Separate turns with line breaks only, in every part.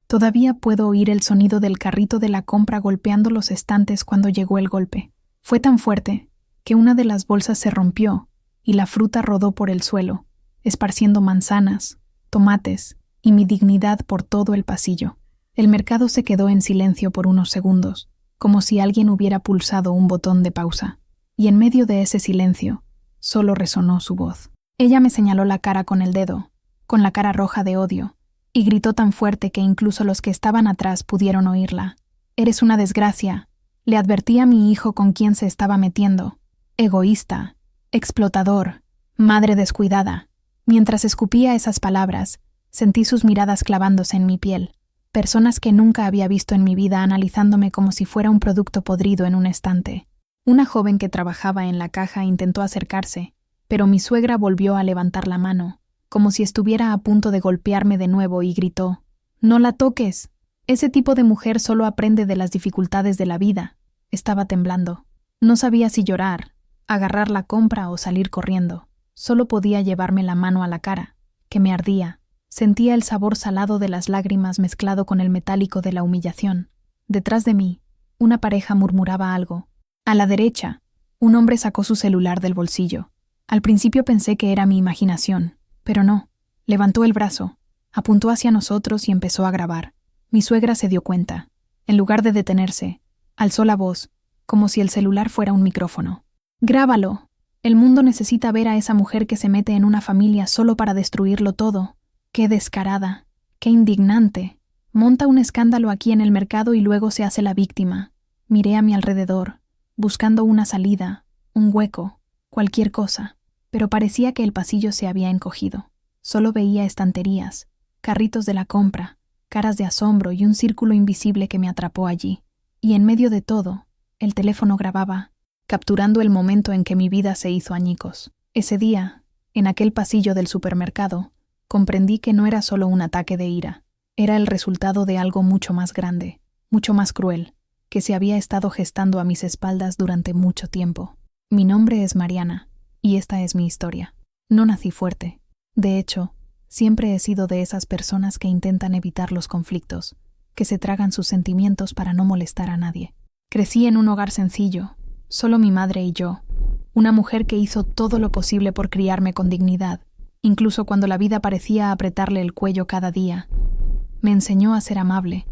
Todavía puedo oír el sonido del carrito de la compra golpeando los estantes cuando llegó el golpe. Fue tan fuerte que una de las bolsas se rompió y la fruta rodó por el suelo, esparciendo manzanas, tomates y mi dignidad por todo el pasillo. El mercado se quedó en silencio por unos segundos, como si alguien hubiera pulsado un botón de pausa. Y en medio de ese silencio, solo resonó su voz. Ella me señaló la cara con el dedo, con la cara roja de odio, y gritó tan fuerte que incluso los que estaban atrás pudieron oírla. «Eres una desgracia», le advertí a mi hijo con quien se estaba metiendo. «Egoísta, explotador, madre descuidada». Mientras escupía esas palabras, sentí sus miradas clavándose en mi piel. Personas que nunca había visto en mi vida analizándome como si fuera un producto podrido en un estante. Una joven que trabajaba en la caja intentó acercarse, pero mi suegra volvió a levantar la mano, como si estuviera a punto de golpearme de nuevo, y gritó: «¡No la toques! Ese tipo de mujer solo aprende de las dificultades de la vida». Estaba temblando. No sabía si llorar, agarrar la compra o salir corriendo. Solo podía llevarme la mano a la cara, que me ardía. Sentía el sabor salado de las lágrimas mezclado con el metálico de la humillación. Detrás de mí, una pareja murmuraba algo. A la derecha, un hombre sacó su celular del bolsillo. Al principio pensé que era mi imaginación, pero no. Levantó el brazo, apuntó hacia nosotros y empezó a grabar. Mi suegra se dio cuenta. En lugar de detenerse, alzó la voz, como si el celular fuera un micrófono. «Grábalo. El mundo necesita ver a esa mujer que se mete en una familia solo para destruirlo todo. ¡Qué descarada! ¡Qué indignante! Monta un escándalo aquí en el mercado y luego se hace la víctima». Miré a mi alrededor, buscando una salida, un hueco, cualquier cosa, pero parecía que el pasillo se había encogido. Solo veía estanterías, carritos de la compra, caras de asombro y un círculo invisible que me atrapó allí. Y en medio de todo, el teléfono grababa, capturando el momento en que mi vida se hizo añicos. Ese día, en aquel pasillo del supermercado, comprendí que no era solo un ataque de ira, era el resultado de algo mucho más grande, mucho más cruel, que se había estado gestando a mis espaldas durante mucho tiempo. Mi nombre es Mariana, y esta es mi historia. No nací fuerte. De hecho, siempre he sido de esas personas que intentan evitar los conflictos, que se tragan sus sentimientos para no molestar a nadie. Crecí en un hogar sencillo, solo mi madre y yo, una mujer que hizo todo lo posible por criarme con dignidad, incluso cuando la vida parecía apretarle el cuello cada día. Me enseñó a ser amable,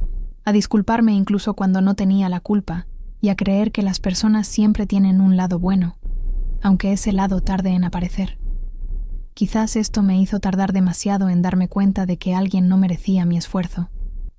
a disculparme incluso cuando no tenía la culpa, y a creer que las personas siempre tienen un lado bueno, aunque ese lado tarde en aparecer. Quizás esto me hizo tardar demasiado en darme cuenta de que alguien no merecía mi esfuerzo.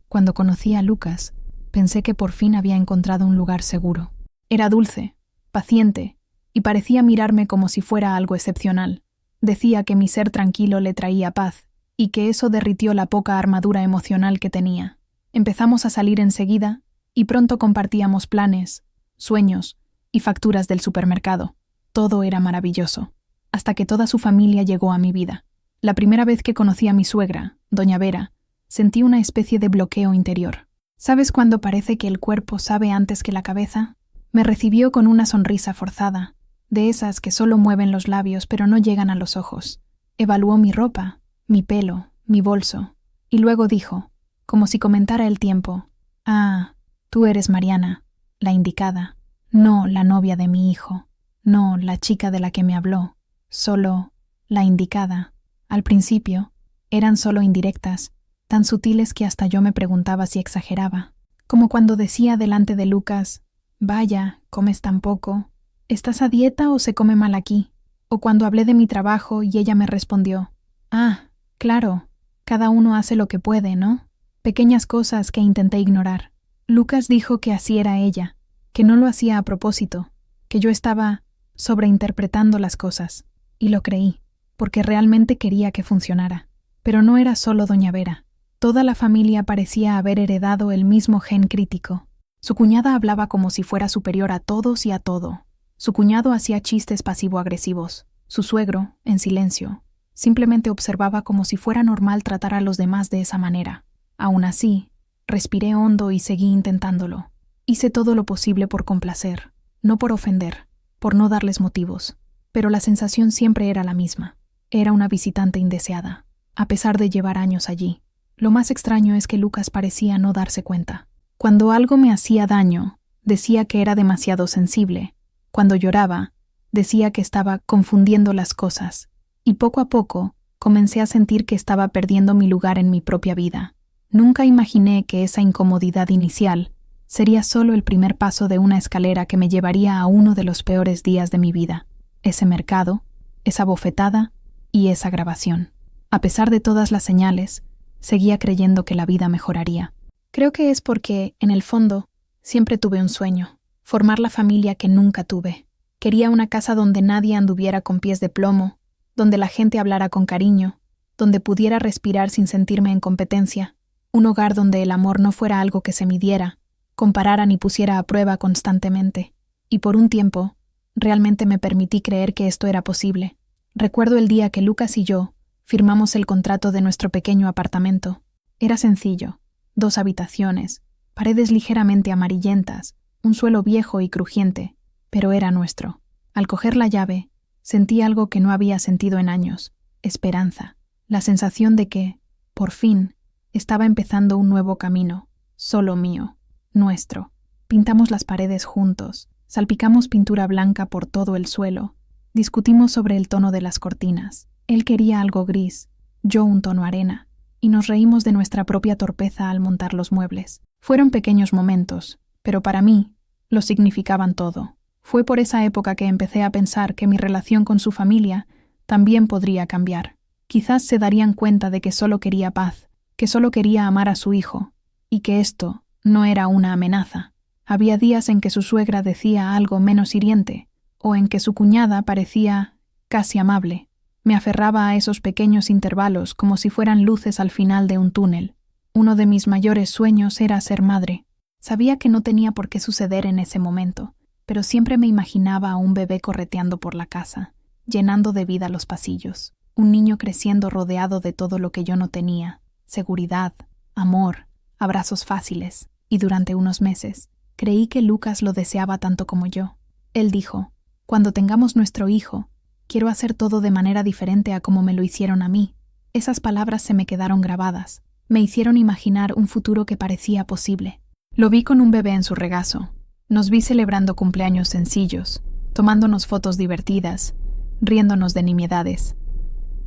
Cuando conocí a Lucas, pensé que por fin había encontrado un lugar seguro. Era dulce, paciente, y parecía mirarme como si fuera algo excepcional. Decía que mi ser tranquilo le traía paz, y que eso derritió la poca armadura emocional que tenía. Empezamos a salir enseguida, y pronto compartíamos planes, sueños y facturas del supermercado. Todo era maravilloso, hasta que toda su familia llegó a mi vida. La primera vez que conocí a mi suegra, doña Vera, sentí una especie de bloqueo interior. ¿Sabes cuando parece que el cuerpo sabe antes que la cabeza? Me recibió con una sonrisa forzada, de esas que solo mueven los labios pero no llegan a los ojos. Evaluó mi ropa, mi pelo, mi bolso, y luego dijo, como si comentara el tiempo: «Ah, tú eres Mariana, la indicada, no la novia de mi hijo, no la chica de la que me habló, solo la indicada». Al principio, eran solo indirectas, tan sutiles que hasta yo me preguntaba si exageraba, como cuando decía delante de Lucas: «Vaya, comes tan poco, ¿estás a dieta o se come mal aquí?». O cuando hablé de mi trabajo y ella me respondió: «Ah, claro, cada uno hace lo que puede, ¿no?». Pequeñas cosas que intenté ignorar. Lucas dijo que así era ella, que no lo hacía a propósito, que yo estaba sobreinterpretando las cosas, y lo creí, porque realmente quería que funcionara. Pero no era solo doña Vera. Toda la familia parecía haber heredado el mismo gen crítico. Su cuñada hablaba como si fuera superior a todos y a todo. Su cuñado hacía chistes pasivo-agresivos. Su suegro, en silencio, simplemente observaba como si fuera normal tratar a los demás de esa manera. Aún así, respiré hondo y seguí intentándolo. Hice todo lo posible por complacer, no por ofender, por no darles motivos. Pero la sensación siempre era la misma. Era una visitante indeseada, a pesar de llevar años allí. Lo más extraño es que Lucas parecía no darse cuenta. Cuando algo me hacía daño, decía que era demasiado sensible. Cuando lloraba, decía que estaba confundiendo las cosas. Y poco a poco, comencé a sentir que estaba perdiendo mi lugar en mi propia vida. Nunca imaginé que esa incomodidad inicial sería solo el primer paso de una escalera que me llevaría a uno de los peores días de mi vida. Ese mercado, esa bofetada y esa grabación. A pesar de todas las señales, seguía creyendo que la vida mejoraría. Creo que es porque, en el fondo, siempre tuve un sueño: formar la familia que nunca tuve. Quería una casa donde nadie anduviera con pies de plomo, donde la gente hablara con cariño, donde pudiera respirar sin sentirme en competencia. Un hogar donde el amor no fuera algo que se midiera, comparara ni pusiera a prueba constantemente. Y por un tiempo, realmente me permití creer que esto era posible. Recuerdo el día que Lucas y yo firmamos el contrato de nuestro pequeño apartamento. Era sencillo: 2 habitaciones, paredes ligeramente amarillentas, un suelo viejo y crujiente, pero era nuestro. Al coger la llave, sentí algo que no había sentido en años: esperanza, la sensación de que, por fin, estaba empezando un nuevo camino, solo mío, nuestro. Pintamos las paredes juntos, salpicamos pintura blanca por todo el suelo, discutimos sobre el tono de las cortinas. Él quería algo gris, yo un tono arena, y nos reímos de nuestra propia torpeza al montar los muebles. Fueron pequeños momentos, pero para mí lo significaban todo. Fue por esa época que empecé a pensar que mi relación con su familia también podría cambiar. Quizás se darían cuenta de que solo quería paz, que solo quería amar a su hijo, y que esto no era una amenaza. Había días en que su suegra decía algo menos hiriente, o en que su cuñada parecía casi amable. Me aferraba a esos pequeños intervalos como si fueran luces al final de un túnel. Uno de mis mayores sueños era ser madre. Sabía que no tenía por qué suceder en ese momento, pero siempre me imaginaba a un bebé correteando por la casa, llenando de vida los pasillos. Un niño creciendo rodeado de todo lo que yo no tenía: seguridad, amor, abrazos fáciles. Y durante unos meses, creí que Lucas lo deseaba tanto como yo. Él dijo: cuando tengamos nuestro hijo, quiero hacer todo de manera diferente a como me lo hicieron a mí. Esas palabras se me quedaron grabadas. Me hicieron imaginar un futuro que parecía posible. Lo vi con un bebé en su regazo. Nos vi celebrando cumpleaños sencillos, tomándonos fotos divertidas, riéndonos de nimiedades.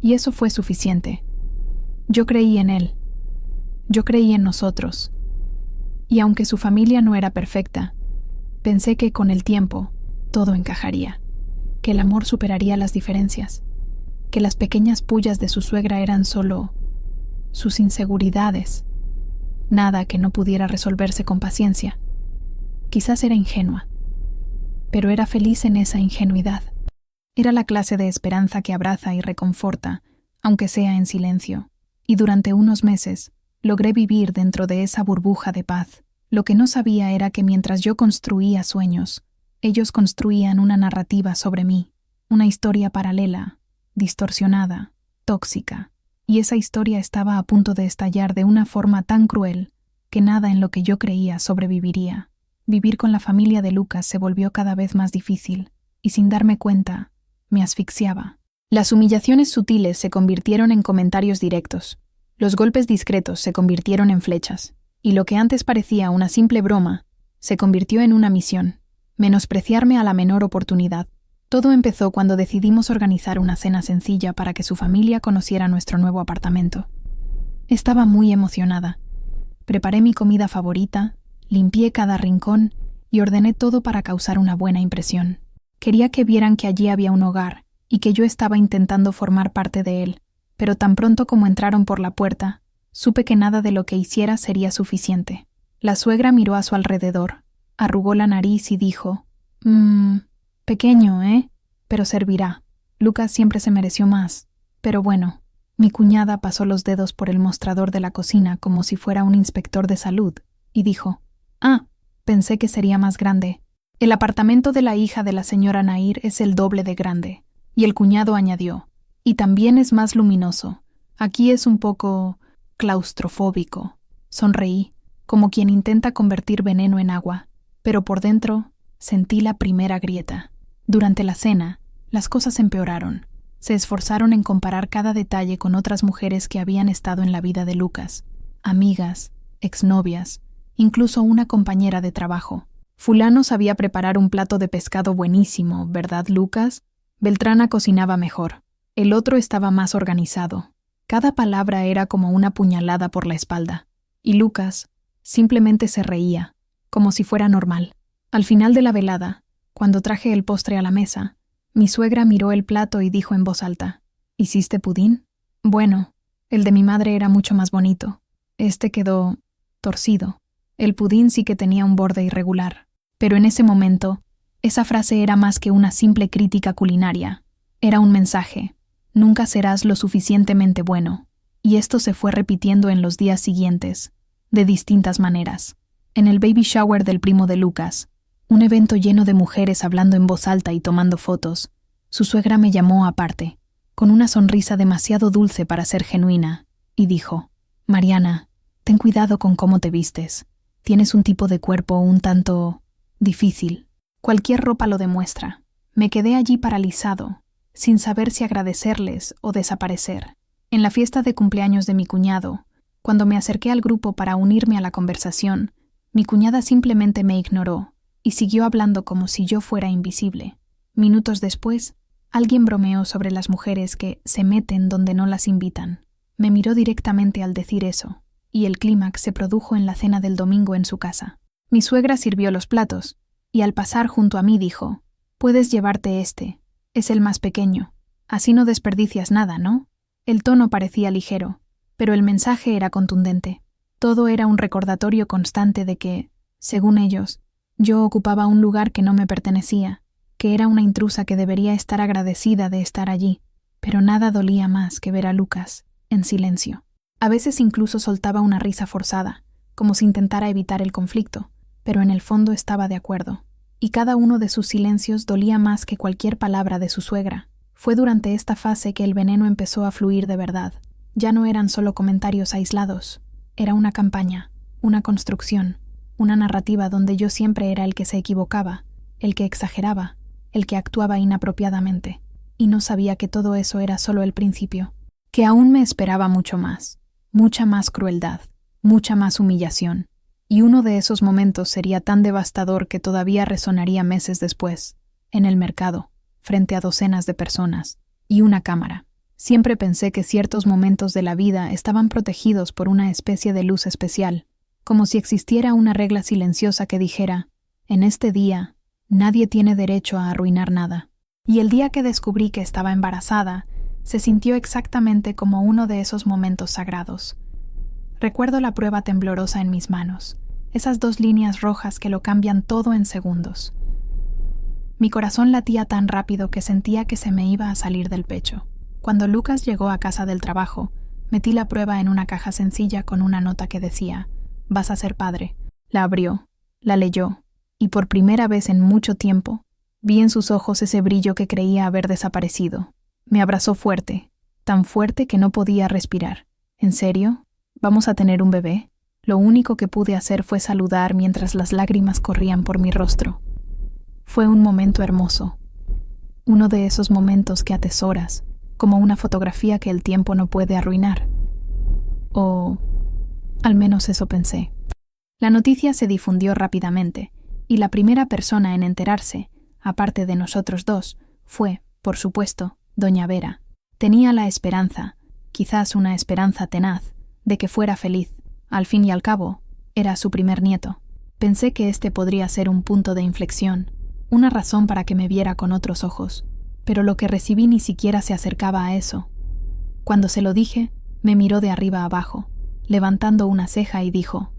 Y eso fue suficiente. Yo creí en él. Yo creí en nosotros. Y aunque su familia no era perfecta, pensé que con el tiempo todo encajaría, que el amor superaría las diferencias, que las pequeñas pullas de su suegra eran solo sus inseguridades, nada que no pudiera resolverse con paciencia. Quizás era ingenua, pero era feliz en esa ingenuidad. Era la clase de esperanza que abraza y reconforta, aunque sea en silencio, y durante unos meses logré vivir dentro de esa burbuja de paz. Lo que no sabía era que mientras yo construía sueños, ellos construían una narrativa sobre mí, una historia paralela, distorsionada, tóxica, y esa historia estaba a punto de estallar de una forma tan cruel que nada en lo que yo creía sobreviviría. Vivir con la familia de Lucas se volvió cada vez más difícil, y sin darme cuenta, me asfixiaba. Las humillaciones sutiles se convirtieron en comentarios directos, los golpes discretos se convirtieron en flechas, y lo que antes parecía una simple broma se convirtió en una misión: menospreciarme a la menor oportunidad. Todo empezó cuando decidimos organizar una cena sencilla para que su familia conociera nuestro nuevo apartamento. Estaba muy emocionada. Preparé mi comida favorita, limpié cada rincón y ordené todo para causar una buena impresión. Quería que vieran que allí había un hogar y que yo estaba intentando formar parte de él, pero tan pronto como entraron por la puerta, supe que nada de lo que hiciera sería suficiente. La suegra miró a su alrededor, arrugó la nariz y dijo: pequeño, ¿eh? Pero servirá. Lucas siempre se mereció más. Pero bueno. Mi cuñada pasó los dedos por el mostrador de la cocina como si fuera un inspector de salud y dijo: pensé que sería más grande. El apartamento de la hija de la señora Nair es el doble de grande. Y el cuñado añadió: y también es más luminoso. Aquí es un poco claustrofóbico. Sonreí, como quien intenta convertir veneno en agua, pero por dentro sentí la primera grieta. Durante la cena, las cosas empeoraron. Se esforzaron en comparar cada detalle con otras mujeres que habían estado en la vida de Lucas. amigas, exnovias, incluso una compañera de trabajo. Fulano sabía preparar un plato de pescado buenísimo, ¿verdad, Lucas? Beltrana cocinaba mejor. El otro estaba más organizado. Cada palabra era como una puñalada por la espalda. Y Lucas simplemente se reía, como si fuera normal. Al final de la velada, cuando traje el postre a la mesa, mi suegra miró el plato y dijo en voz alta: ¿Hiciste pudín? Bueno, el de mi madre era mucho más bonito. Este quedó torcido. El pudín sí que tenía un borde irregular. Pero en ese momento, esa frase era más que una simple crítica culinaria. Era un mensaje: nunca serás lo suficientemente bueno. Y esto se fue repitiendo en los días siguientes, de distintas maneras. En el baby shower del primo de Lucas, un evento lleno de mujeres hablando en voz alta y tomando fotos, su suegra me llamó aparte, con una sonrisa demasiado dulce para ser genuina, y dijo: Mariana, ten cuidado con cómo te vistes. Tienes un tipo de cuerpo un tanto difícil. Cualquier ropa lo demuestra. Me quedé allí paralizado, sin saber si agradecerles o desaparecer. En la fiesta de cumpleaños de mi cuñado, cuando me acerqué al grupo para unirme a la conversación, mi cuñada simplemente me ignoró y siguió hablando como si yo fuera invisible. Minutos después, alguien bromeó sobre las mujeres que se meten donde no las invitan. Me miró directamente al decir eso, y el clímax se produjo en la cena del domingo en su casa. Mi suegra sirvió los platos, y al pasar junto a mí dijo: «Puedes llevarte este, es el más pequeño. Así no desperdicias nada, ¿no?». El tono parecía ligero, pero el mensaje era contundente. Todo era un recordatorio constante de que, según ellos, yo ocupaba un lugar que no me pertenecía, que era una intrusa que debería estar agradecida de estar allí, pero nada dolía más que ver a Lucas en silencio. A veces incluso soltaba una risa forzada, como si intentara evitar el conflicto, pero en el fondo estaba de acuerdo, y cada uno de sus silencios dolía más que cualquier palabra de su suegra. Fue durante esta fase que el veneno empezó a fluir de verdad. Ya no eran solo comentarios aislados, era una campaña, una construcción, una narrativa donde yo siempre era el que se equivocaba, el que exageraba, el que actuaba inapropiadamente, y no sabía que todo eso era solo el principio, que aún me esperaba mucho más, mucha más crueldad, mucha más humillación, y uno de esos momentos sería tan devastador que todavía resonaría meses después, en el mercado, frente a docenas de personas, y una cámara. Siempre pensé que ciertos momentos de la vida estaban protegidos por una especie de luz especial, como si existiera una regla silenciosa que dijera: en este día, nadie tiene derecho a arruinar nada. Y el día que descubrí que estaba embarazada, se sintió exactamente como uno de esos momentos sagrados. Recuerdo la prueba temblorosa en mis manos, esas 2 líneas rojas que lo cambian todo en segundos. Mi corazón latía tan rápido que sentía que se me iba a salir del pecho. Cuando Lucas llegó a casa del trabajo, metí la prueba en una caja sencilla con una nota que decía: «Vas a ser padre». La abrió, la leyó, y por primera vez en mucho tiempo, vi en sus ojos ese brillo que creía haber desaparecido. Me abrazó fuerte, tan fuerte que no podía respirar. «¿En serio? ¿Vamos a tener un bebé?». Lo único que pude hacer fue saludar mientras las lágrimas corrían por mi rostro. Fue un momento hermoso, uno de esos momentos que atesoras, como una fotografía que el tiempo no puede arruinar. O al menos eso pensé. La noticia se difundió rápidamente, y la primera persona en enterarse, aparte de nosotros 2, fue, por supuesto, doña Vera. Tenía la esperanza, quizás una esperanza tenaz, de que fuera feliz. Al fin y al cabo, era su primer nieto. Pensé que este podría ser un punto de inflexión, una razón para que me viera con otros ojos, pero lo que recibí ni siquiera se acercaba a eso. Cuando se lo dije, me miró de arriba abajo, levantando una ceja y dijo: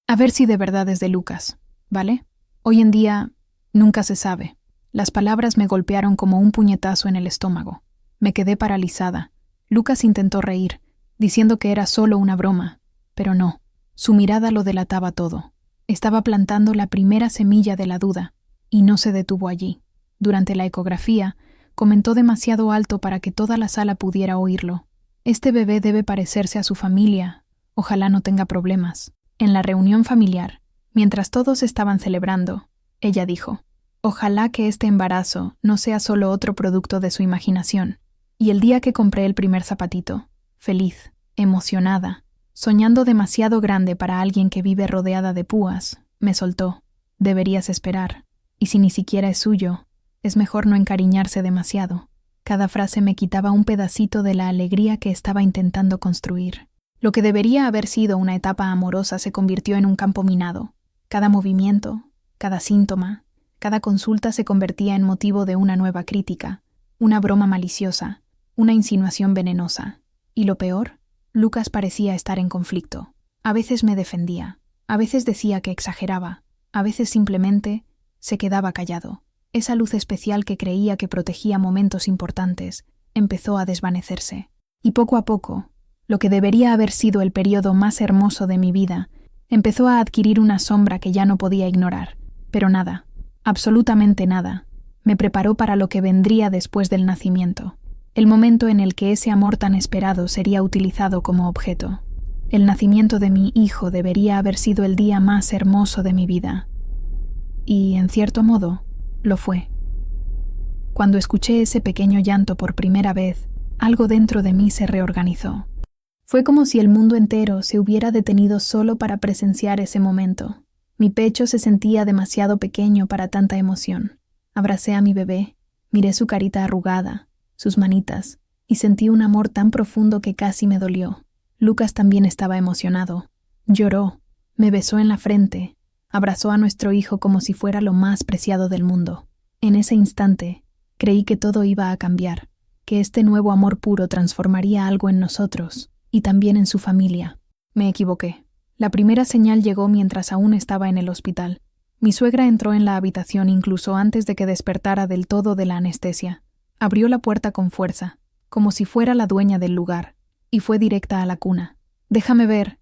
a ver si de verdad es de Lucas, ¿vale? Hoy en día, nunca se sabe». Las palabras me golpearon como un puñetazo en el estómago. Me quedé paralizada. Lucas intentó reír, diciendo que era solo una broma, pero no, su mirada lo delataba todo. Estaba plantando la primera semilla de la duda, y no se detuvo allí. Durante la ecografía, comentó demasiado alto para que toda la sala pudiera oírlo: «Este bebé debe parecerse a su familia. Ojalá no tenga problemas». En la reunión familiar, mientras todos estaban celebrando, ella dijo: «Ojalá que este embarazo no sea solo otro producto de su imaginación». Y el día que compré el primer zapatito, feliz, emocionada, Soñando demasiado grande para alguien que vive rodeada de púas, me soltó. Deberías esperar. Y si ni siquiera es suyo, es mejor no encariñarse demasiado. Cada frase me quitaba un pedacito de la alegría que estaba intentando construir. Lo que debería haber sido una etapa amorosa se convirtió en un campo minado. Cada movimiento, cada síntoma, cada consulta se convertía en motivo de una nueva crítica, una broma maliciosa, una insinuación venenosa. Y lo peor, Lucas parecía estar en conflicto. A veces me defendía, a veces decía que exageraba, a veces simplemente se quedaba callado. Esa luz especial que creía que protegía momentos importantes empezó a desvanecerse. Y poco a poco, lo que debería haber sido el periodo más hermoso de mi vida empezó a adquirir una sombra que ya no podía ignorar. Pero nada, absolutamente nada, me preparó para lo que vendría después del nacimiento. El momento en el que ese amor tan esperado sería utilizado como objeto. El nacimiento de mi hijo debería haber sido el día más hermoso de mi vida. Y, en cierto modo, lo fue. Cuando escuché ese pequeño llanto por primera vez, algo dentro de mí se reorganizó. Fue como si el mundo entero se hubiera detenido solo para presenciar ese momento. Mi pecho se sentía demasiado pequeño para tanta emoción. Abracé a mi bebé, miré su carita arrugada, sus manitas, y sentí un amor tan profundo que casi me dolió. Lucas también estaba emocionado. Lloró, me besó en la frente, abrazó a nuestro hijo como si fuera lo más preciado del mundo. En ese instante, creí que todo iba a cambiar, que este nuevo amor puro transformaría algo en nosotros, y también en su familia. Me equivoqué. La primera señal llegó mientras aún estaba en el hospital. Mi suegra entró en la habitación incluso antes de que despertara del todo de la anestesia. Abrió la puerta con fuerza, como si fuera la dueña del lugar, y fue directa a la cuna. Déjame ver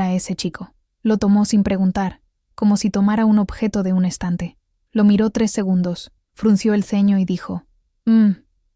a ese chico. Lo tomó sin preguntar, como si tomara un objeto de un estante. Lo miró 3 segundos, frunció el ceño y dijo,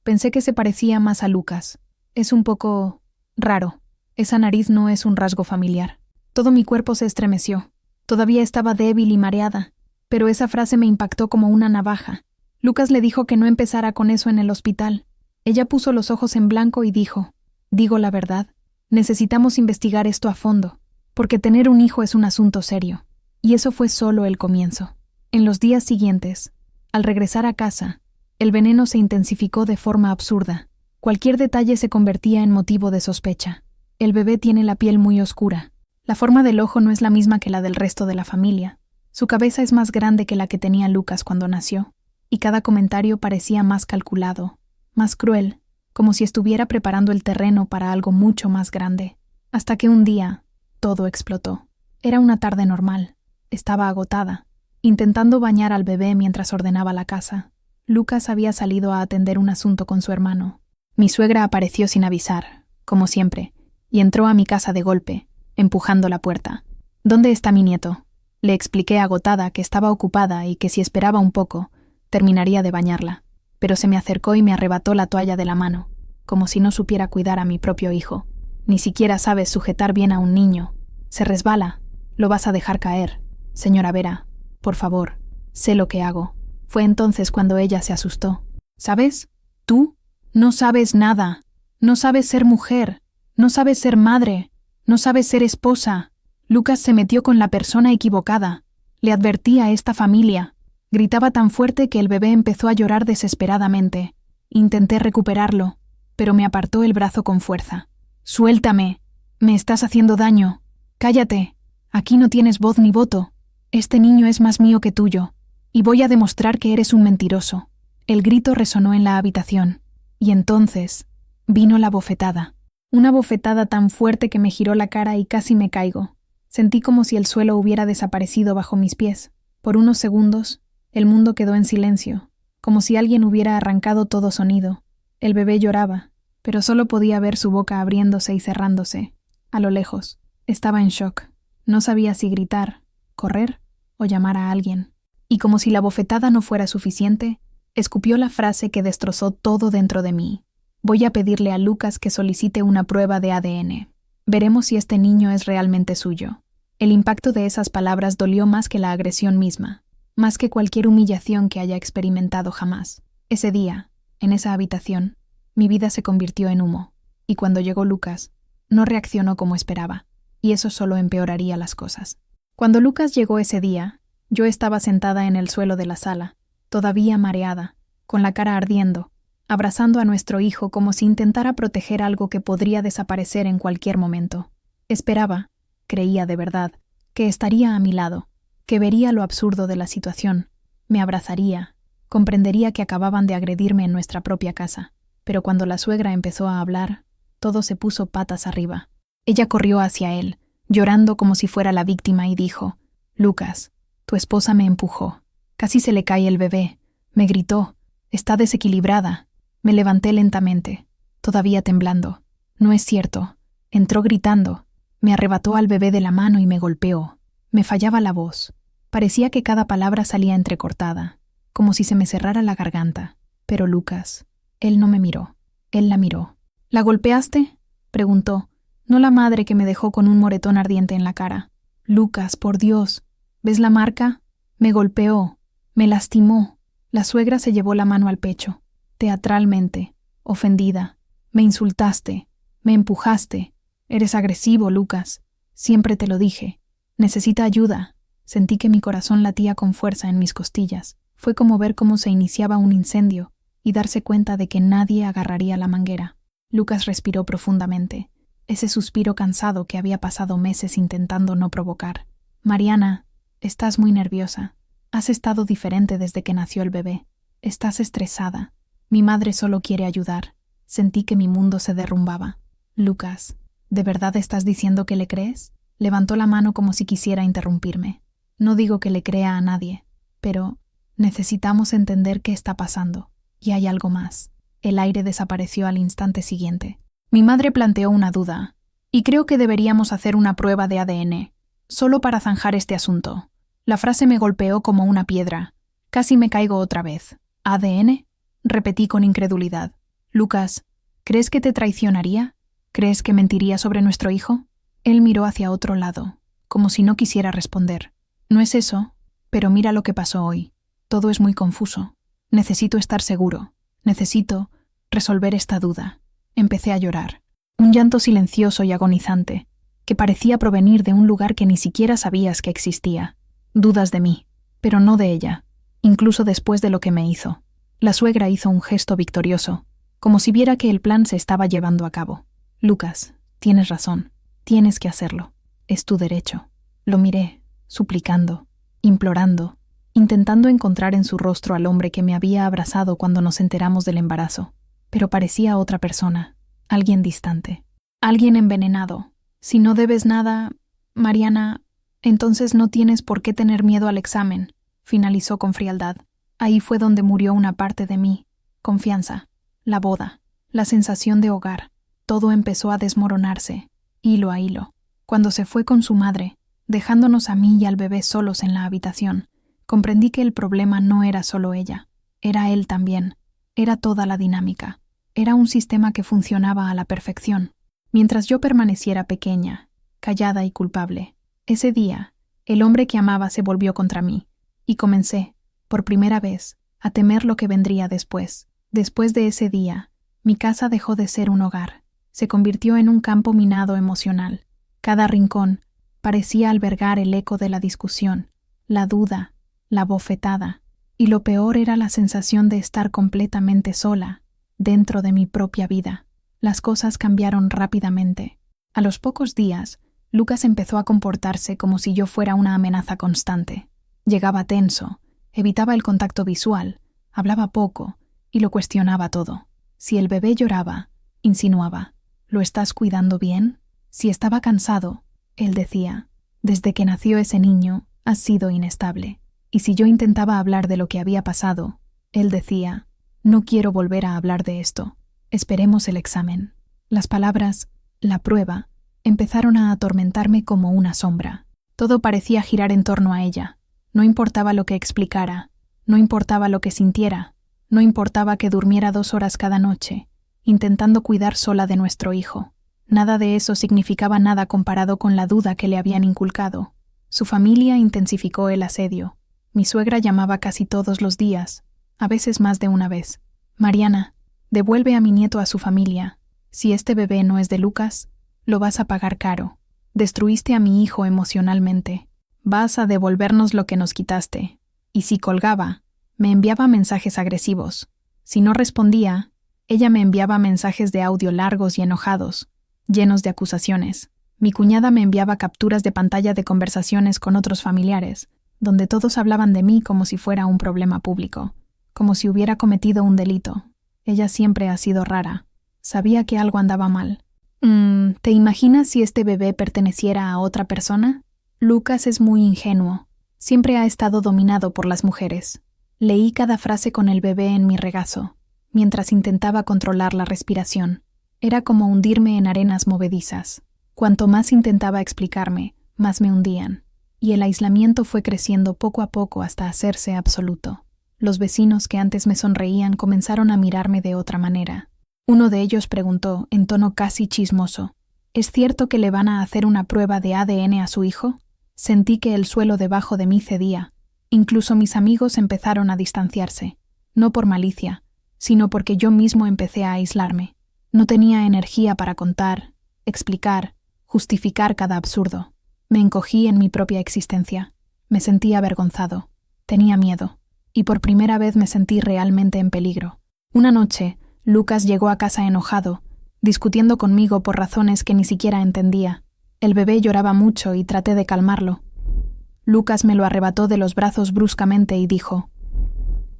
pensé que se parecía más a Lucas. Es un poco raro. Esa nariz no es un rasgo familiar. Todo mi cuerpo se estremeció. Todavía estaba débil y mareada, pero esa frase me impactó como una navaja. Lucas le dijo que no empezara con eso en el hospital. Ella puso los ojos en blanco y dijo, digo la verdad, necesitamos investigar esto a fondo, porque tener un hijo es un asunto serio. Y eso fue solo el comienzo. En los días siguientes, al regresar a casa, el veneno se intensificó de forma absurda. Cualquier detalle se convertía en motivo de sospecha. El bebé tiene la piel muy oscura. La forma del ojo no es la misma que la del resto de la familia. Su cabeza es más grande que la que tenía Lucas cuando nació, y cada comentario parecía más calculado, más cruel, como si estuviera preparando el terreno para algo mucho más grande. Hasta que un día, todo explotó. Era una tarde normal. Estaba agotada, intentando bañar al bebé mientras ordenaba la casa. Lucas había salido a atender un asunto con su hermano. Mi suegra apareció sin avisar, como siempre, y entró a mi casa de golpe, empujando la puerta. ¿Dónde está mi nieto? Le expliqué agotada que estaba ocupada y que si esperaba un poco, terminaría de bañarla. Pero se me acercó y me arrebató la toalla de la mano, como si no supiera cuidar a mi propio hijo. Ni siquiera sabes sujetar bien a un niño. Se resbala. Lo vas a dejar caer. Señora Vera, por favor, sé lo que hago. Fue entonces cuando ella se asustó. ¿Sabes? Tú no sabes nada. No sabes ser mujer. No sabes ser madre. No sabes ser esposa. Lucas se metió con la persona equivocada. Le advertí a esta familia. Gritaba tan fuerte que el bebé empezó a llorar desesperadamente. Intenté recuperarlo, pero me apartó el brazo con fuerza. «Suéltame. Me estás haciendo daño. Cállate. Aquí no tienes voz ni voto. Este niño es más mío que tuyo. Y voy a demostrar que eres un mentiroso». El grito resonó en la habitación. Y entonces vino la bofetada. Una bofetada tan fuerte que me giró la cara y casi me caigo. Sentí como si el suelo hubiera desaparecido bajo mis pies. Por unos segundos, el mundo quedó en silencio, como si alguien hubiera arrancado todo sonido. El bebé lloraba, pero solo podía ver su boca abriéndose y cerrándose. A lo lejos, estaba en shock. No sabía si gritar, correr o llamar a alguien. Y como si la bofetada no fuera suficiente, escupió la frase que destrozó todo dentro de mí. Voy a pedirle a Lucas que solicite una prueba de ADN. Veremos si este niño es realmente suyo. El impacto de esas palabras dolió más que la agresión misma, más que cualquier humillación que haya experimentado jamás. Ese día, en esa habitación, mi vida se convirtió en humo, y cuando llegó Lucas, no reaccionó como esperaba. y eso solo empeoraría las cosas. Cuando Lucas llegó ese día, yo estaba sentada en el suelo de la sala, todavía mareada, con la cara ardiendo, abrazando a nuestro hijo como si intentara proteger algo que podría desaparecer en cualquier momento. Esperaba, creía de verdad, que estaría a mi lado, que vería lo absurdo de la situación, me abrazaría, comprendería que acababan de agredirme en nuestra propia casa. Pero cuando la suegra empezó a hablar, todo se puso patas arriba. Ella corrió hacia él, llorando como si fuera la víctima, y dijo: «Lucas, tu esposa me empujó. Casi se le cae el bebé. Me gritó. Está desequilibrada». Me levanté lentamente, todavía temblando. «No es cierto». Entró gritando. Me arrebató al bebé de la mano y me golpeó. Me fallaba la voz. Parecía que cada palabra salía entrecortada, como si se me cerrara la garganta. Pero Lucas, él no me miró. Él la miró. «¿La golpeaste?», preguntó. «No la madre que me dejó con un moretón ardiente en la cara». «Lucas, por Dios, ¿ves la marca? Me golpeó. Me lastimó». La suegra se llevó la mano al pecho, teatralmente, ofendida. «Me insultaste. Me empujaste. Eres agresivo, Lucas. Siempre te lo dije. Necesita ayuda». Sentí que mi corazón latía con fuerza en mis costillas. Fue como ver cómo se iniciaba un incendio y darse cuenta de que nadie agarraría la manguera. Lucas respiró profundamente, ese suspiro cansado que había pasado meses intentando no provocar. «Mariana, estás muy nerviosa. Has estado diferente desde que nació el bebé. Estás estresada. Mi madre solo quiere ayudar». Sentí que mi mundo se derrumbaba. «Lucas, ¿de verdad estás diciendo que le crees?». Levantó la mano como si quisiera interrumpirme. «No digo que le crea a nadie, pero necesitamos entender qué está pasando. Y hay algo más». El aire desapareció al instante siguiente. Mi madre planteó una duda. «Y creo que deberíamos hacer una prueba de ADN, solo para zanjar este asunto». La frase me golpeó como una piedra. Casi me caigo otra vez. «¿ADN?», repetí con incredulidad. «Lucas, ¿crees que te traicionaría? ¿Crees que mentiría sobre nuestro hijo?». Él miró hacia otro lado, como si no quisiera responder. «No es eso, pero mira lo que pasó hoy. Todo es muy confuso. Necesito estar seguro. Necesito resolver esta duda». Empecé a llorar. Un llanto silencioso y agonizante, que parecía provenir de un lugar que ni siquiera sabías que existía. Dudas de mí, pero no de ella, incluso después de lo que me hizo. La suegra hizo un gesto victorioso, como si viera que el plan se estaba llevando a cabo. «Lucas, tienes razón. Tienes que hacerlo. Es tu derecho». Lo miré, suplicando, implorando, intentando encontrar en su rostro al hombre que me había abrazado cuando nos enteramos del embarazo. Pero parecía otra persona, alguien distante, alguien envenenado. «Si no debes nada, Mariana, entonces no tienes por qué tener miedo al examen», finalizó con frialdad. Ahí fue donde murió una parte de mí. Confianza, la boda, la sensación de hogar. Todo empezó a desmoronarse, hilo a hilo. Cuando se fue con su madre, dejándonos a mí y al bebé solos en la habitación, comprendí que el problema no era solo ella, era él también, era toda la dinámica. Era un sistema que funcionaba a la perfección. Mientras yo permaneciera pequeña, callada y culpable, ese día, el hombre que amaba se volvió contra mí, y comencé, por primera vez, a temer lo que vendría después. Después de ese día, mi casa dejó de ser un hogar. Se convirtió en un campo minado emocional. Cada rincón parecía albergar el eco de la discusión, la duda, la bofetada, y lo peor era la sensación de estar completamente sola, dentro de mi propia vida. Las cosas cambiaron rápidamente. A los pocos días, Lucas empezó a comportarse como si yo fuera una amenaza constante. Llegaba tenso, evitaba el contacto visual, hablaba poco y lo cuestionaba todo. Si el bebé lloraba, insinuaba: «¿Lo estás cuidando bien?». Si estaba cansado, él decía: «Desde que nació ese niño, has sido inestable». Y si yo intentaba hablar de lo que había pasado, él decía: «No quiero volver a hablar de esto. Esperemos el examen». Las palabras «la prueba» empezaron a atormentarme como una sombra. Todo parecía girar en torno a ella. No importaba lo que explicara, no importaba lo que sintiera, no importaba que durmiera 2 horas cada noche, intentando cuidar sola de nuestro hijo. Nada de eso significaba nada comparado con la duda que le habían inculcado. Su familia intensificó el asedio. Mi suegra llamaba casi todos los días, a veces más de una vez. «Mariana, devuelve a mi nieto a su familia. Si este bebé no es de Lucas, lo vas a pagar caro». Destruiste a mi hijo emocionalmente. Vas a devolvernos lo que nos quitaste. Y si colgaba, me enviaba mensajes agresivos. Si no respondía, ella me enviaba mensajes de audio largos y enojados, llenos de acusaciones. Mi cuñada me enviaba capturas de pantalla de conversaciones con otros familiares, donde todos hablaban de mí como si fuera un problema público, como si hubiera cometido un delito. Ella siempre ha sido rara. Sabía que algo andaba mal. ¿Te imaginas si este bebé perteneciera a otra persona? Lucas es muy ingenuo. Siempre ha estado dominado por las mujeres. Leí cada frase con el bebé en mi regazo, mientras intentaba controlar la respiración. Era como hundirme en arenas movedizas. Cuanto más intentaba explicarme, más me hundían, y el aislamiento fue creciendo poco a poco hasta hacerse absoluto. Los vecinos que antes me sonreían comenzaron a mirarme de otra manera. Uno de ellos preguntó, en tono casi chismoso, ¿es cierto que le van a hacer una prueba de ADN a su hijo? Sentí que el suelo debajo de mí cedía. Incluso mis amigos empezaron a distanciarse, no por malicia, sino porque yo mismo empecé a aislarme. No tenía energía para contar, explicar, justificar cada absurdo. Me encogí en mi propia existencia. Me sentí avergonzado. Tenía miedo. Y por primera vez me sentí realmente en peligro. Una noche, Lucas llegó a casa enojado, discutiendo conmigo por razones que ni siquiera entendía. El bebé lloraba mucho y traté de calmarlo. Lucas me lo arrebató de los brazos bruscamente y dijo: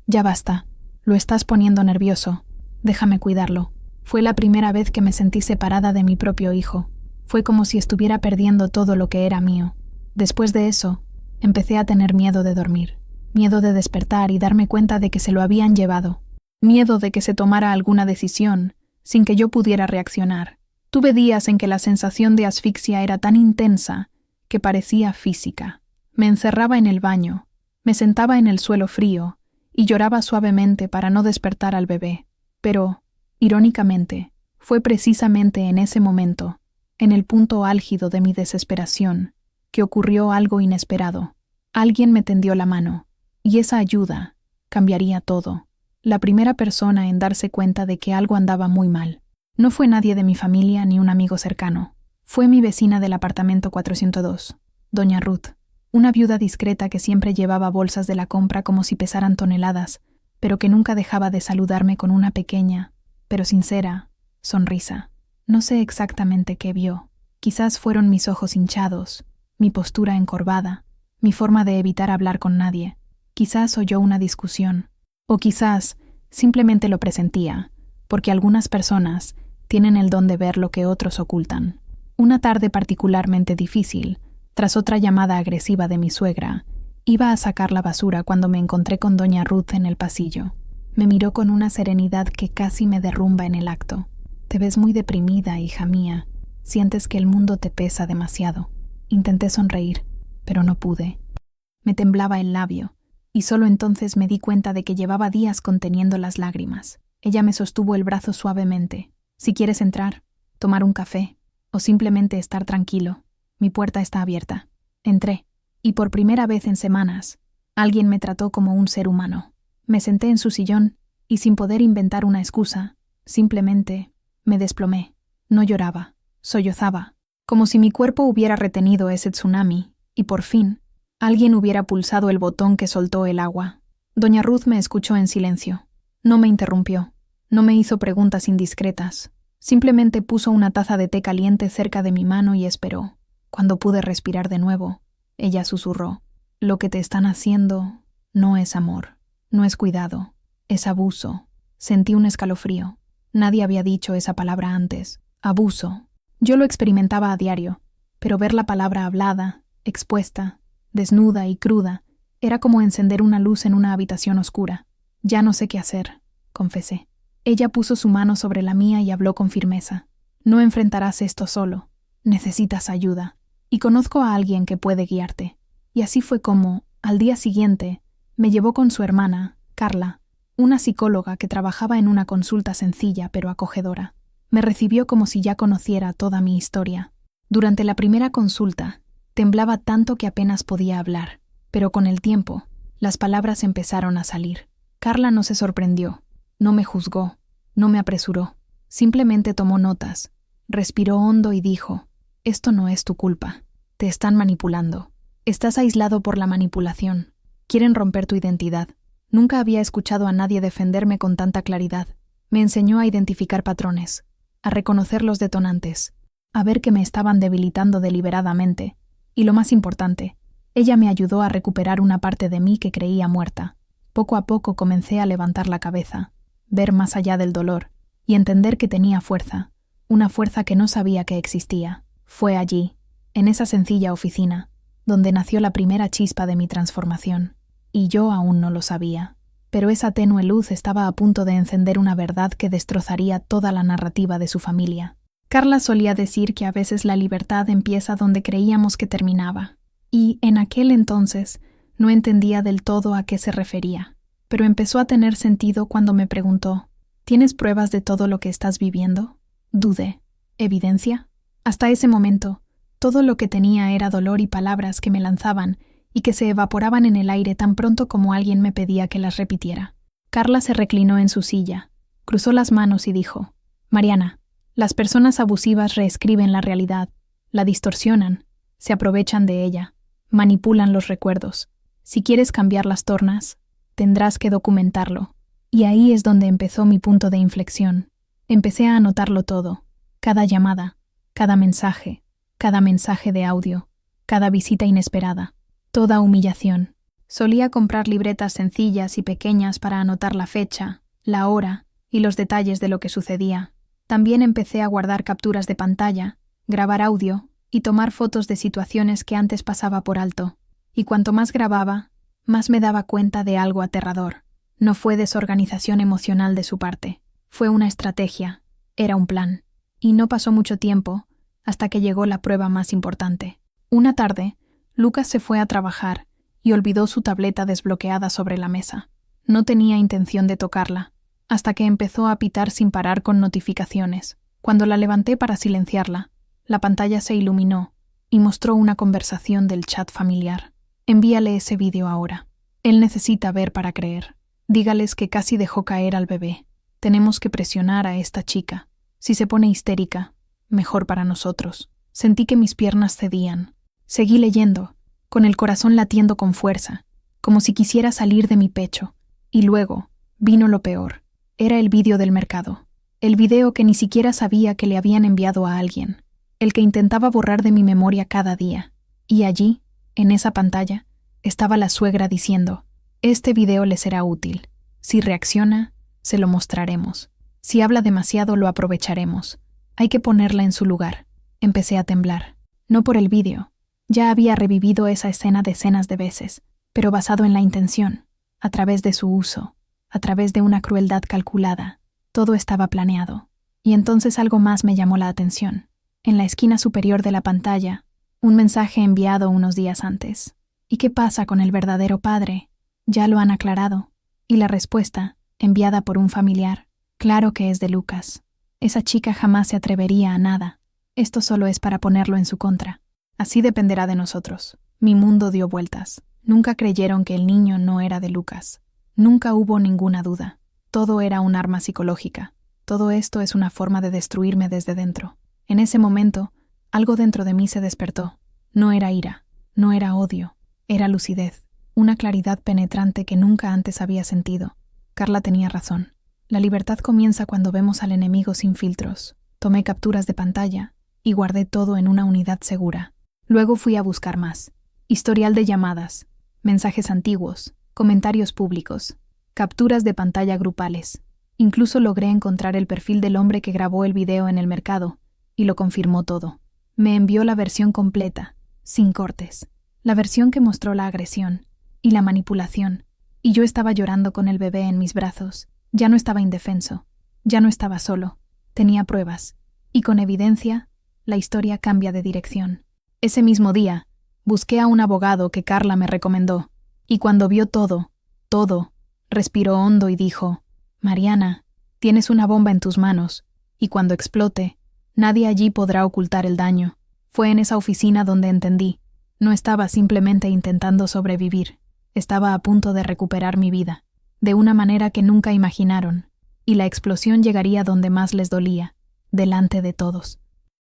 «Ya basta, lo estás poniendo nervioso. Déjame cuidarlo». Fue la primera vez que me sentí separada de mi propio hijo. Fue como si estuviera perdiendo todo lo que era mío. Después de eso, empecé a tener miedo de dormir. Miedo de despertar y darme cuenta de que se lo habían llevado. Miedo de que se tomara alguna decisión, sin que yo pudiera reaccionar. Tuve días en que la sensación de asfixia era tan intensa que parecía física. Me encerraba en el baño, me sentaba en el suelo frío y lloraba suavemente para no despertar al bebé. Pero, irónicamente, fue precisamente en ese momento, en el punto álgido de mi desesperación, que ocurrió algo inesperado. Alguien me tendió la mano, y esa ayuda cambiaría todo. La primera persona en darse cuenta de que algo andaba muy mal. No fue nadie de mi familia ni un amigo cercano. Fue mi vecina del apartamento 402, doña Ruth, una viuda discreta que siempre llevaba bolsas de la compra como si pesaran toneladas, pero que nunca dejaba de saludarme con una pequeña, pero sincera, sonrisa. No sé exactamente qué vio. Quizás fueron mis ojos hinchados, mi postura encorvada, mi forma de evitar hablar con nadie. Quizás oyó una discusión. O quizás simplemente lo presentía, porque algunas personas tienen el don de ver lo que otros ocultan. Una tarde particularmente difícil, tras otra llamada agresiva de mi suegra, iba a sacar la basura cuando me encontré con doña Ruth en el pasillo. Me miró con una serenidad que casi me derrumba en el acto. «Te ves muy deprimida, hija mía. Sientes que el mundo te pesa demasiado». Intenté sonreír, pero no pude. Me temblaba el labio, y solo entonces me di cuenta de que llevaba días conteniendo las lágrimas. Ella me sostuvo el brazo suavemente. «Si quieres entrar, tomar un café, o simplemente estar tranquilo, mi puerta está abierta». Entré, y por primera vez en semanas, alguien me trató como un ser humano. Me senté en su sillón, y sin poder inventar una excusa, simplemente me desplomé. No lloraba, sollozaba, como si mi cuerpo hubiera retenido ese tsunami, y por fin, alguien hubiera pulsado el botón que soltó el agua. Doña Ruth me escuchó en silencio. No me interrumpió, no me hizo preguntas indiscretas. Simplemente puso una taza de té caliente cerca de mi mano y esperó. Cuando pude respirar de nuevo, ella susurró: «Lo que te están haciendo no es amor, no es cuidado, es abuso». Sentí un escalofrío. Nadie había dicho esa palabra antes. Abuso. Yo lo experimentaba a diario, pero ver la palabra hablada, expuesta, desnuda y cruda, era como encender una luz en una habitación oscura. «Ya no sé qué hacer», confesé. Ella puso su mano sobre la mía y habló con firmeza. «No enfrentarás esto solo. Necesitas ayuda. Y conozco a alguien que puede guiarte». Y así fue como, al día siguiente, me llevó con su hermana, Carla, una psicóloga que trabajaba en una consulta sencilla pero acogedora. Me recibió como si ya conociera toda mi historia. Durante la primera consulta, temblaba tanto que apenas podía hablar, pero con el tiempo, las palabras empezaron a salir. Carla no se sorprendió, no me juzgó, no me apresuró. Simplemente tomó notas, respiró hondo y dijo: Esto no es tu culpa. Te están manipulando. Estás aislado por la manipulación. Quieren romper tu identidad. Nunca había escuchado a nadie defenderme con tanta claridad. Me enseñó a identificar patrones, a reconocer los detonantes, a ver que me estaban debilitando deliberadamente. Y lo más importante, ella me ayudó a recuperar una parte de mí que creía muerta. Poco a poco comencé a levantar la cabeza, ver más allá del dolor y entender que tenía fuerza, una fuerza que no sabía que existía. Fue allí, en esa sencilla oficina, donde nació la primera chispa de mi transformación. Y yo aún no lo sabía. Pero esa tenue luz estaba a punto de encender una verdad que destrozaría toda la narrativa de su familia. Carla solía decir que a veces la libertad empieza donde creíamos que terminaba. Y, en aquel entonces, no entendía del todo a qué se refería. Pero empezó a tener sentido cuando me preguntó: ¿tienes pruebas de todo lo que estás viviendo? Dudé. ¿Evidencia? Hasta ese momento, todo lo que tenía era dolor y palabras que me lanzaban y que se evaporaban en el aire tan pronto como alguien me pedía que las repitiera. Carla se reclinó en su silla, cruzó las manos y dijo: Mariana, las personas abusivas reescriben la realidad, la distorsionan, se aprovechan de ella, manipulan los recuerdos. Si quieres cambiar las tornas, tendrás que documentarlo. Y ahí es donde empezó mi punto de inflexión. Empecé a anotarlo todo, cada llamada, cada mensaje de audio, cada visita inesperada, toda humillación. Solía comprar libretas sencillas y pequeñas para anotar la fecha, la hora y los detalles de lo que sucedía. También empecé a guardar capturas de pantalla, grabar audio y tomar fotos de situaciones que antes pasaba por alto. Y cuanto más grababa, más me daba cuenta de algo aterrador. No fue desorganización emocional de su parte, fue una estrategia, era un plan. Y no pasó mucho tiempo hasta que llegó la prueba más importante. Una tarde, Lucas se fue a trabajar y olvidó su tableta desbloqueada sobre la mesa. No tenía intención de tocarla, hasta que empezó a pitar sin parar con notificaciones. Cuando la levanté para silenciarla, la pantalla se iluminó y mostró una conversación del chat familiar. Envíale ese vídeo ahora. Él necesita ver para creer. Dígales que casi dejó caer al bebé. Tenemos que presionar a esta chica. Si se pone histérica, mejor para nosotros. Sentí que mis piernas cedían. Seguí leyendo, con el corazón latiendo con fuerza, como si quisiera salir de mi pecho. Y luego vino lo peor. Era el vídeo del mercado. El video que ni siquiera sabía que le habían enviado a alguien. El que intentaba borrar de mi memoria cada día. Y allí, en esa pantalla, estaba la suegra diciendo: este video le será útil. Si reacciona, se lo mostraremos. Si habla demasiado, lo aprovecharemos. Hay que ponerla en su lugar. Empecé a temblar. No por el vídeo. Ya había revivido esa escena decenas de veces, pero basado en la intención, a través de su uso, a través de una crueldad calculada. Todo estaba planeado. Y entonces algo más me llamó la atención. En la esquina superior de la pantalla, un mensaje enviado unos días antes. ¿Y qué pasa con el verdadero padre? Ya lo han aclarado. Y la respuesta, enviada por un familiar. Claro que es de Lucas. Esa chica jamás se atrevería a nada. Esto solo es para ponerlo en su contra. Así dependerá de nosotros. Mi mundo dio vueltas. Nunca creyeron que el niño no era de Lucas. Nunca hubo ninguna duda. Todo era un arma psicológica. Todo esto es una forma de destruirme desde dentro. En ese momento, algo dentro de mí se despertó. No era ira, no era odio, era lucidez. Una claridad penetrante que nunca antes había sentido. Carla tenía razón. La libertad comienza cuando vemos al enemigo sin filtros. Tomé capturas de pantalla y guardé todo en una unidad segura. Luego fui a buscar más. Historial de llamadas, mensajes antiguos, comentarios públicos, capturas de pantalla grupales. Incluso logré encontrar el perfil del hombre que grabó el video en el mercado y lo confirmó todo. Me envió la versión completa, sin cortes. La versión que mostró la agresión y la manipulación. Y yo estaba llorando con el bebé en mis brazos. Ya no estaba indefenso, ya no estaba solo, tenía pruebas, y con evidencia, la historia cambia de dirección. Ese mismo día, busqué a un abogado que Carla me recomendó, y cuando vio todo, respiró hondo y dijo: Mariana, tienes una bomba en tus manos, y cuando explote, nadie allí podrá ocultar el daño. Fue en esa oficina donde entendí, no estaba simplemente intentando sobrevivir, estaba a punto de recuperar mi vida. De una manera que nunca imaginaron, y la explosión llegaría donde más les dolía, delante de todos.